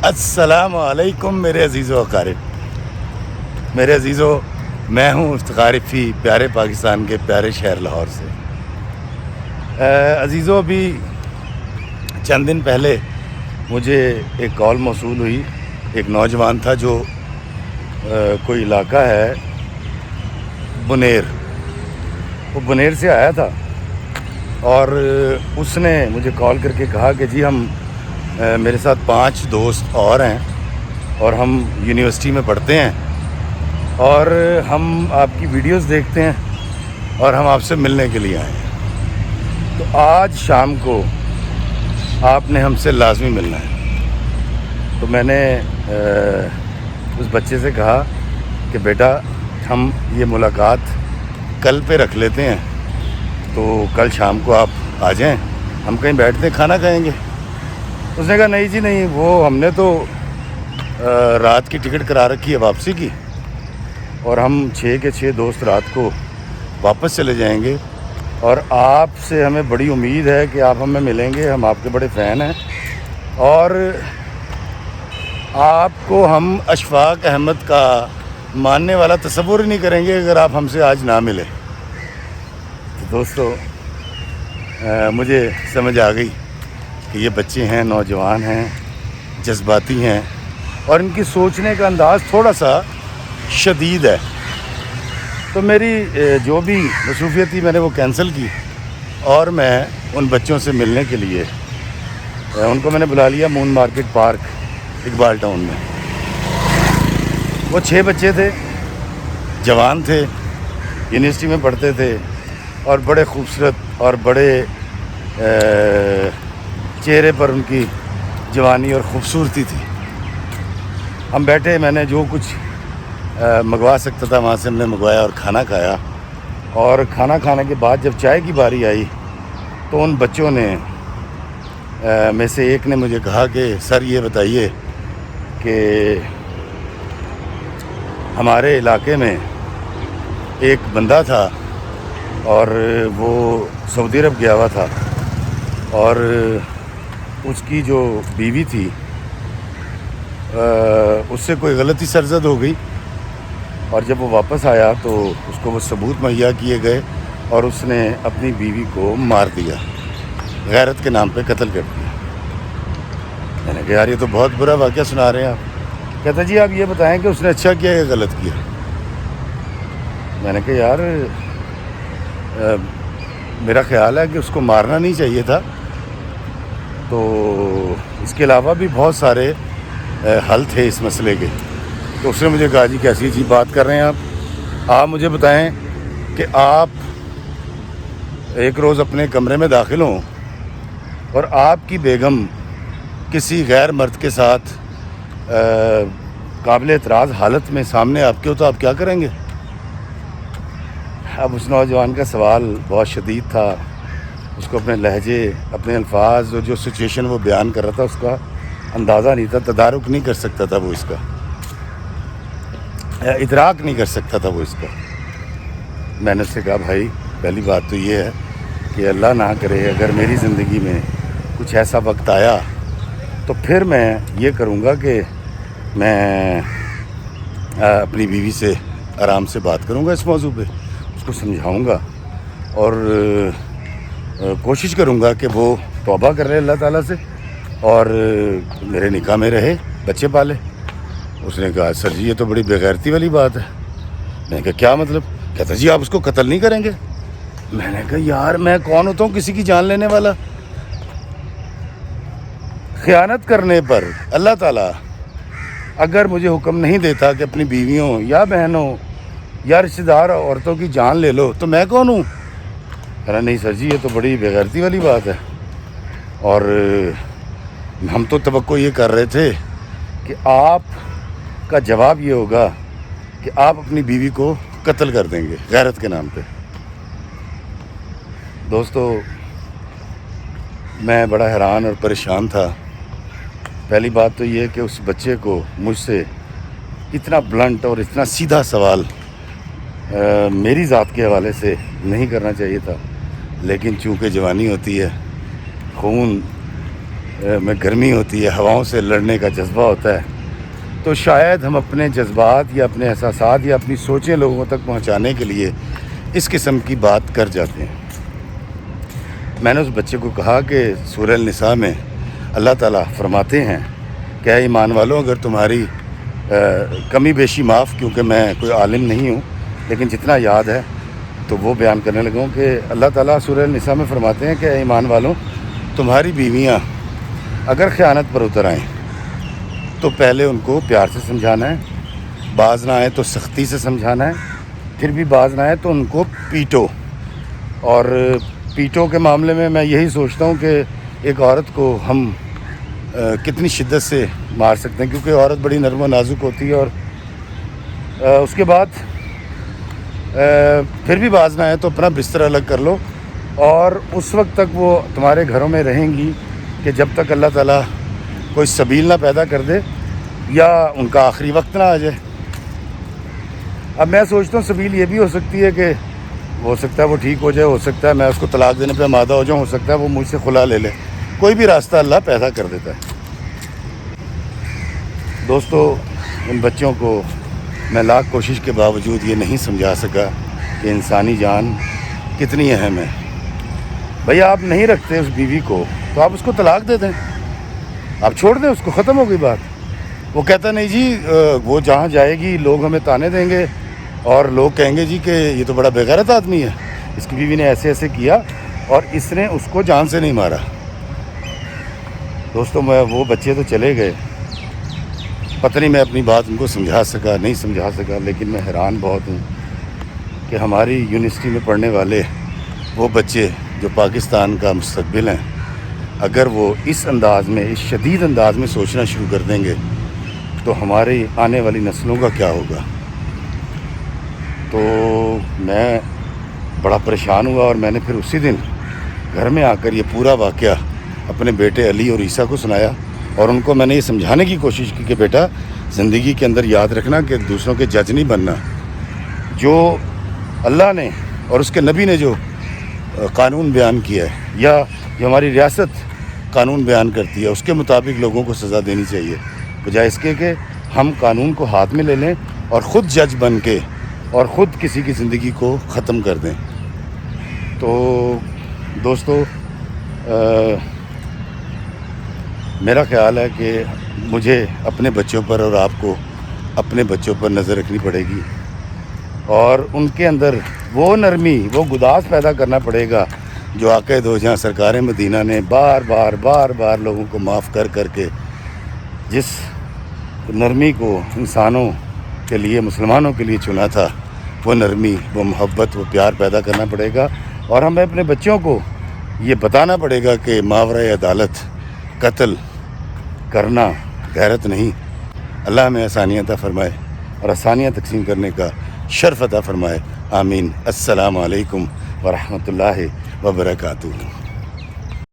السلام علیکم میرے عزیز و اقارب، میرے عزیزو، میں ہوں افتخار فی پیارے پاکستان کے پیارے شہر لاہور سے۔ عزیزو، ابھی چند دن پہلے مجھے ایک کال موصول ہوئی۔ ایک نوجوان تھا جو کوئی علاقہ ہے بنیر، وہ بنیر سے آیا تھا، اور اس نے مجھے کال کر کے کہا کہ جی میرے ساتھ 5 دوست اور ہیں، اور ہم یونیورسٹی میں پڑھتے ہیں، اور ہم آپ کی ویڈیوز دیکھتے ہیں، اور ہم آپ سے ملنے کے لیے آئے ہیں۔ تو آج شام کو آپ نے ہم سے لازمی ملنا ہے۔ تو میں نے اس بچے سے کہا کہ بیٹا، ہم یہ ملاقات کل پہ رکھ لیتے ہیں، تو کل شام کو آپ آ جائیں، ہم کہیں بیٹھتے ہیں، کھانا کھائیں گے۔ اس نے کہا نہیں جی نہیں، وہ ہم نے تو رات کی ٹکٹ کرا رکھی ہے واپسی کی، اور ہم 6 کے 6 دوست رات کو واپس چلے جائیں گے، اور آپ سے ہمیں بڑی امید ہے کہ آپ ہمیں ملیں گے، ہم آپ کے بڑے فین ہیں، اور آپ کو ہم اشفاق احمد کا ماننے والا تصور ہی نہیں کریں گے اگر آپ ہم سے آج نہ ملے۔ تو دوستو، مجھے سمجھ آ گئی کہ یہ بچے ہیں، نوجوان ہیں، جذباتی ہیں، اور ان کی سوچنے کا انداز تھوڑا سا شدید ہے۔ تو میری جو بھی مصروفیت تھی میں نے وہ کینسل کی، اور میں ان بچوں سے ملنے کے لیے ان کو میں نے بلا لیا مون مارکیٹ پارک، اقبال ٹاؤن میں۔ وہ 6 بچے تھے، جوان تھے، یونیورسٹی میں پڑھتے تھے، اور بڑے خوبصورت اور بڑے چہرے پر ان کی جوانی اور خوبصورتی تھی۔ ہم بیٹھے، میں نے جو کچھ منگوا سکتا تھا وہاں سے ہم نے منگوایا اور کھانا کھایا، اور کھانا کھانے کے بعد جب چائے کی باری آئی تو ان بچوں نے میں سے ایک نے مجھے کہا کہ سر یہ بتائیے کہ ہمارے علاقے میں ایک بندہ تھا، اور وہ سعودی عرب گیا ہوا تھا، اور اس کی جو بیوی تھی اس سے کوئی غلطی سرزد ہو گئی، اور جب وہ واپس آیا تو اس کو وہ ثبوت مہیا کیے گئے، اور اس نے اپنی بیوی کو مار دیا، غیرت کے نام پہ قتل کر دیا۔ میں نے کہا یار یہ تو بہت برا واقعہ سنا رہے ہیں آپ۔ کہتا جی آپ یہ بتائیں کہ اس نے اچھا کیا یا غلط کیا؟ میں نے کہا یار میرا خیال ہے کہ اس کو مارنا نہیں چاہیے تھا، تو اس کے علاوہ بھی بہت سارے حل تھے اس مسئلے کے۔ تو اس نے مجھے کہا جی کیسی عجیب بات کر رہے ہیں آپ مجھے بتائیں کہ آپ ایک روز اپنے کمرے میں داخل ہوں اور آپ کی بیگم کسی غیر مرد کے ساتھ قابل اعتراض حالت میں سامنے آپ کے ہو، تو آپ کیا کریں گے؟ اب اس نوجوان کا سوال بہت شدید تھا، اس کو اپنے لہجے، اپنے الفاظ اور جو سچویشن وہ بیان کر رہا تھا اس کا اندازہ نہیں تھا، تدارک نہیں کر سکتا تھا وہ، اس کا ادراک نہیں کر سکتا تھا وہ اس کا۔ میں نے اس سے کہا بھائی پہلی بات تو یہ ہے کہ اللہ نہ کرے اگر میری زندگی میں کچھ ایسا وقت آیا تو پھر میں یہ کروں گا کہ میں اپنی بیوی سے آرام سے بات کروں گا اس موضوع پہ، اس کو سمجھاؤں گا، اور کوشش کروں گا کہ وہ توبہ کر رہے اللہ تعالیٰ سے، اور میرے نکاح میں رہے، بچے پالے۔ اس نے کہا سر جی یہ تو بڑی بےغیرتی والی بات ہے۔ میں نے کہا کیا مطلب؟ کہتا جی آپ اس کو قتل نہیں کریں گے؟ میں نے کہا یار میں کون ہوتا ہوں کسی کی جان لینے والا؟ خیانت کرنے پر اللہ تعالیٰ اگر مجھے حکم نہیں دیتا کہ اپنی بیویوں یا بہنوں یا رشتہ دار عورتوں کی جان لے لو تو میں کون ہوں؟ کہا نہیں سر جی یہ تو بڑی بےغیرتی والی بات ہے، اور ہم تو توقع یہ کر رہے تھے کہ آپ کا جواب یہ ہوگا کہ آپ اپنی بیوی کو قتل کر دیں گے غیرت کے نام پہ۔ دوستو، میں بڑا حیران اور پریشان تھا۔ پہلی بات تو یہ کہ اس بچے کو مجھ سے اتنا بلنٹ اور اتنا سیدھا سوال میری ذات کے حوالے سے نہیں کرنا چاہیے تھا، لیکن چونکہ جوانی ہوتی ہے، خون میں گرمی ہوتی ہے، ہواؤں سے لڑنے کا جذبہ ہوتا ہے، تو شاید ہم اپنے جذبات یا اپنے احساسات یا اپنی سوچیں لوگوں تک پہنچانے کے لیے اس قسم کی بات کر جاتے ہیں۔ میں نے اس بچے کو کہا کہ سورہ النساء میں اللہ تعالیٰ فرماتے ہیں کہ اے ایمان والوں، اگر تمہاری کمی بیشی معاف، کیونکہ میں کوئی عالم نہیں ہوں لیکن جتنا یاد ہے تو وہ بیان کرنے لگا ہوں کہ اللہ تعالیٰ سورہ النساء میں فرماتے ہیں کہ اے ایمان والوں، تمہاری بیویاں اگر خیانت پر اتر آئیں تو پہلے ان کو پیار سے سمجھانا ہے، باز نہ آئے تو سختی سے سمجھانا ہے، پھر بھی باز نہ آئے تو ان کو پیٹو۔ اور پیٹو کے معاملے میں یہی سوچتا ہوں کہ ایک عورت کو ہم کتنی شدت سے مار سکتے ہیں، کیونکہ عورت بڑی نرم و نازک ہوتی ہے، اور اس کے بعد پھر بھی باز نہ آئے تو اپنا بستر الگ کر لو، اور اس وقت تک وہ تمہارے گھروں میں رہیں گی کہ جب تک اللہ تعالیٰ کوئی سبیل نہ پیدا کر دے یا ان کا آخری وقت نہ آ جائے۔ اب میں سوچتا ہوں سبیل یہ بھی ہو سکتی ہے کہ ہو سکتا ہے وہ ٹھیک ہو جائے، ہو سکتا ہے میں اس کو طلاق دینے پہ آمادہ ہو جاؤں، ہو سکتا ہے وہ مجھ سے خلا لے لے، کوئی بھی راستہ اللہ پیدا کر دیتا ہے۔ دوستو، ان بچوں کو میں لاکھ کوشش کے باوجود یہ نہیں سمجھا سکا کہ انسانی جان کتنی اہم ہے۔ بھئی آپ نہیں رکھتے اس بیوی کو تو آپ اس کو طلاق دے دیں، آپ چھوڑ دیں اس کو، ختم ہو گئی بات۔ وہ کہتا نہیں جی وہ جہاں جائے گی لوگ ہمیں تانے دیں گے اور لوگ کہیں گے جی کہ یہ تو بڑا بے غیرت آدمی ہے، اس کی بیوی نے ایسے ایسے کیا اور اس نے اس کو جان سے نہیں مارا۔ دوستو، وہ بچے تو چلے گئے، پتہ نہیں میں اپنی بات ان کو سمجھا سکا نہیں سمجھا سکا، لیکن میں حیران بہت ہوں کہ ہماری یونیورسٹی میں پڑھنے والے وہ بچے جو پاکستان کا مستقبل ہیں، اگر وہ اس انداز میں، اس شدید انداز میں سوچنا شروع کر دیں گے تو ہماری آنے والی نسلوں کا کیا ہوگا۔ تو میں بڑا پریشان ہوا، اور میں نے پھر اسی دن گھر میں آ کر یہ پورا واقعہ اپنے بیٹے علی اور عیسیٰ کو سنایا، اور ان کو میں نے یہ سمجھانے کی کوشش کی کہ بیٹا، زندگی کے اندر یاد رکھنا کہ دوسروں کے جج نہیں بننا، جو اللہ نے اور اس کے نبی نے جو قانون بیان کیا ہے یا جو ہماری ریاست قانون بیان کرتی ہے، اس کے مطابق لوگوں کو سزا دینی چاہیے، بجائے اس کے کہ ہم قانون کو ہاتھ میں لے لیں اور خود جج بن کے اور خود کسی کی زندگی کو ختم کر دیں۔ تو دوستو، میرا خیال ہے کہ مجھے اپنے بچوں پر اور آپ کو اپنے بچوں پر نظر رکھنی پڑے گی، اور ان کے اندر وہ نرمی، وہ گداز پیدا کرنا پڑے گا جو آقا دو جہاں سرکار مدینہ نے بار بار لوگوں کو معاف کر کر کے جس نرمی کو انسانوں کے لیے، مسلمانوں کے لیے چنا تھا، وہ نرمی، وہ محبت، وہ پیار پیدا کرنا پڑے گا، اور ہمیں اپنے بچوں کو یہ بتانا پڑے گا کہ ماورائے عدالت قتل کرنا غیرت نہیں۔ اللہ ہمیں آسانیاں عطا فرمائے اور آسانیاں تقسیم کرنے کا شرف عطا فرمائے، آمین۔ السلام علیکم ورحمۃ اللہ وبرکاتہ۔